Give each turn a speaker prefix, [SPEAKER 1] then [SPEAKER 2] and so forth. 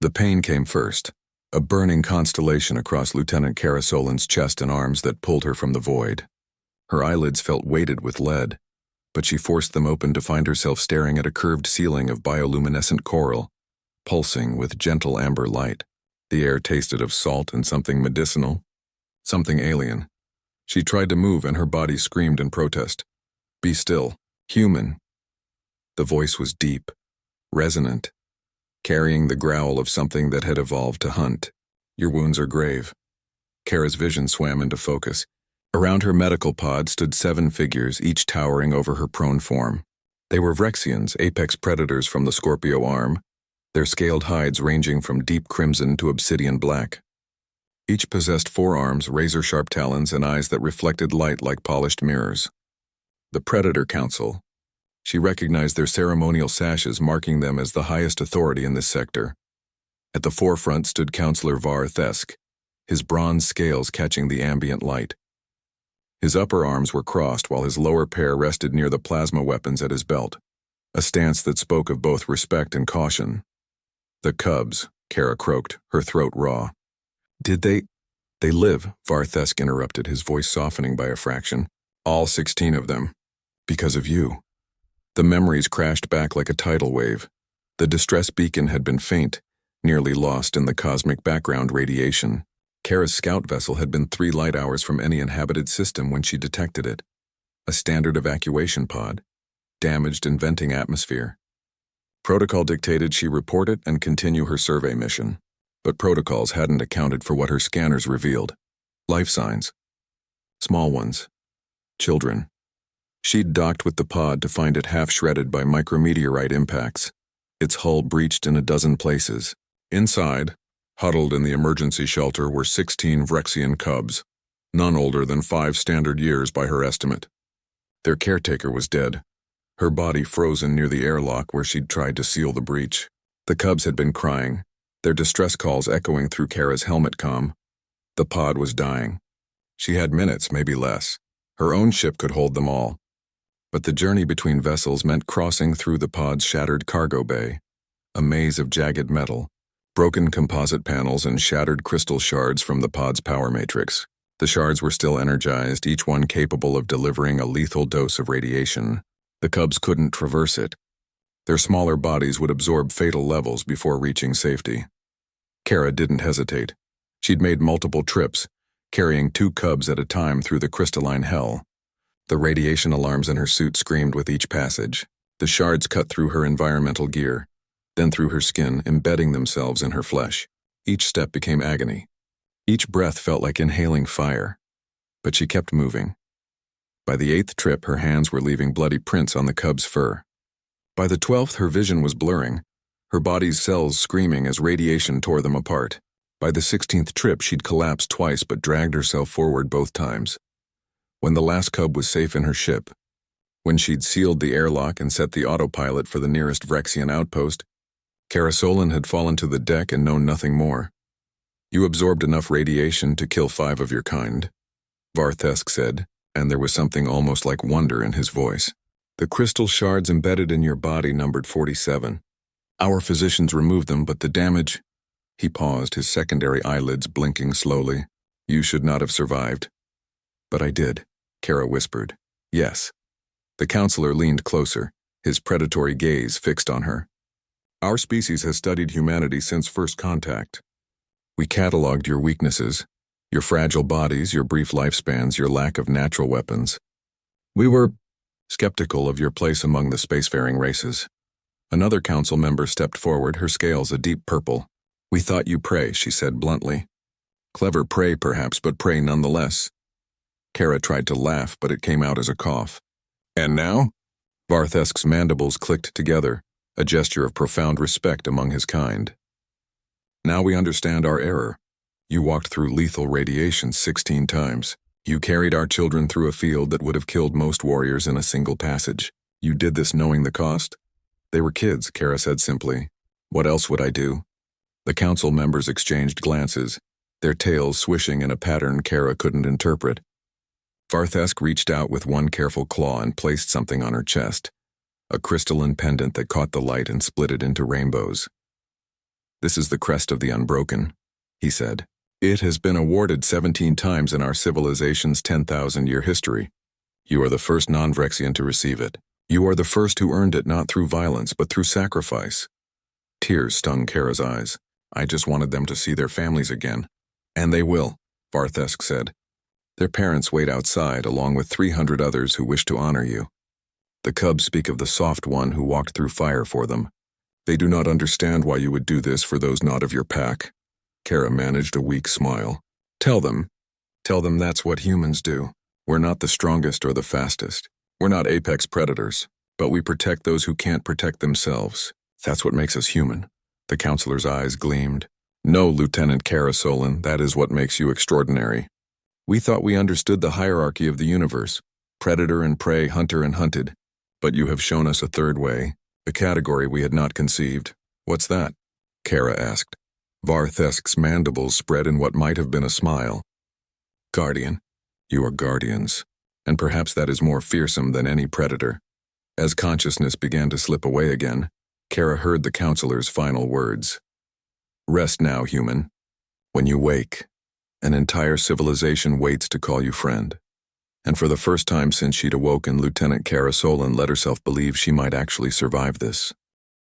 [SPEAKER 1] The pain came first, a burning constellation across Lieutenant Kara Solin's chest and arms that pulled her from the void. Her eyelids felt weighted with lead, but she forced them open to find herself staring at a curved ceiling of bioluminescent coral, pulsing with gentle amber light. The air tasted of salt and something medicinal, something alien. She tried to move and her body screamed in protest. "Be still, human." The voice was deep, resonant, carrying the growl of something that had evolved to hunt. "Your wounds are grave." Kara's vision swam into focus. Around her medical pod stood 7 figures, each towering over her prone form. They were Vrexians, apex predators from the Scorpio arm, their scaled hides ranging from deep crimson to obsidian black. Each possessed 4 arms, razor-sharp talons, and eyes that reflected light like polished mirrors. The Predator Council. She recognized their ceremonial sashes marking them as the highest authority in this sector. At the forefront stood Counselor Varthesk, his bronze scales catching the ambient light. His upper arms were crossed while his lower pair rested near the plasma weapons at his belt, a stance that spoke of both respect and caution. "The cubs," Kara croaked, her throat raw. "Did they live?" Varthesk interrupted, his voice softening by a fraction. "All 16 of them. Because of you." The memories crashed back like a tidal wave. The distress beacon had been faint, nearly lost in the cosmic background radiation. Kara's scout vessel had been 3 light hours from any inhabited system when she detected it. A standard evacuation pod, damaged in venting atmosphere. Protocol dictated she report it and continue her survey mission, but protocols hadn't accounted for what her scanners revealed. Life signs. Small ones. Children. She'd docked with the pod to find it half-shredded by micrometeorite impacts, its hull breached in a dozen places. Inside, huddled in the emergency shelter, were 16 Vrexian cubs, none older than 5 standard years by her estimate. Their caretaker was dead, her body frozen near the airlock where she'd tried to seal the breach. The cubs had been crying, their distress calls echoing through Kara's helmet comm. The pod was dying. She had minutes, maybe less. Her own ship could hold them all. But the journey between vessels meant crossing through the pod's shattered cargo bay, a maze of jagged metal, broken composite panels and shattered crystal shards from the pod's power matrix. The shards were still energized, each one capable of delivering a lethal dose of radiation. The cubs couldn't traverse it. Their smaller bodies would absorb fatal levels before reaching safety. Kara didn't hesitate. She'd made multiple trips, carrying 2 cubs at a time through the crystalline hell. The radiation alarms in her suit screamed with each passage. The shards cut through her environmental gear, then through her skin, embedding themselves in her flesh. Each step became agony. Each breath felt like inhaling fire. But she kept moving. By the 8th trip, her hands were leaving bloody prints on the cub's fur. By the 12th, her vision was blurring, her body's cells screaming as radiation tore them apart. By the 16th trip, she'd collapsed twice but dragged herself forward both times. When the last cub was safe in her ship, when she'd sealed the airlock and set the autopilot for the nearest Vrexian outpost, Kara Solin had fallen to the deck and known nothing more. "You absorbed enough radiation to kill 5 of your kind," Varthesk said, and there was something almost like wonder in his voice. "The crystal shards embedded in your body numbered 47. Our physicians removed them, but the damage—" He paused, his secondary eyelids blinking slowly. "You should not have survived." "But I did," Kara whispered. "Yes." The counselor leaned closer, his predatory gaze fixed on her. "Our species has studied humanity since first contact. We cataloged your weaknesses, your fragile bodies, your brief lifespans, your lack of natural weapons. We were skeptical of your place among the spacefaring races." Another council member stepped forward, her scales a deep purple. "We thought you prey," she said bluntly. "Clever prey, perhaps, but prey nonetheless." Kara tried to laugh, but it came out as a cough. "And now?" Varthesk's mandibles clicked together, a gesture of profound respect among his kind. "Now we understand our error. You walked through lethal radiation 16 times. You carried our children through a field that would have killed most warriors in a single passage. You did this knowing the cost?" "They were kids," Kara said simply. "What else would I do?" The council members exchanged glances, their tails swishing in a pattern Kara couldn't interpret. Varthesk reached out with one careful claw and placed something on her chest, a crystalline pendant that caught the light and split it into rainbows. This is the crest of the unbroken, he said. It has been awarded 17 times in our civilization's 10,000-year history. You are the first non-Vrexian to receive it. You are the first who earned it not through violence but through sacrifice. Tears stung Kara's eyes. I just wanted them to see their families again. And they will, Varthesk said. Their parents wait outside along with 300 others who wish to honor you. The cubs speak of the soft one who walked through fire for them. They do not understand why you would do this for those not of your pack. Kara managed a weak smile. Tell them that's what humans do. We're not the strongest or the fastest. We're not apex predators, but we protect those who can't protect themselves. That's what makes us human. The counselor's eyes gleamed. No, Lieutenant Carasolan, that is what makes you extraordinary. We thought we understood the hierarchy of the universe. Predator and prey, hunter and hunted. But you have shown us a third way, a category we had not conceived. What's that? Kara asked. Varthesk's mandibles spread in what might have been a smile. Guardian. You are guardians. And perhaps that is more fearsome than any predator. As consciousness began to slip away again, Kara heard the counselor's final words. Rest now, human. When you wake, an entire civilization waits to call you friend. And for the first time since she'd awoken, Lieutenant Carasolan let herself believe she might actually survive this.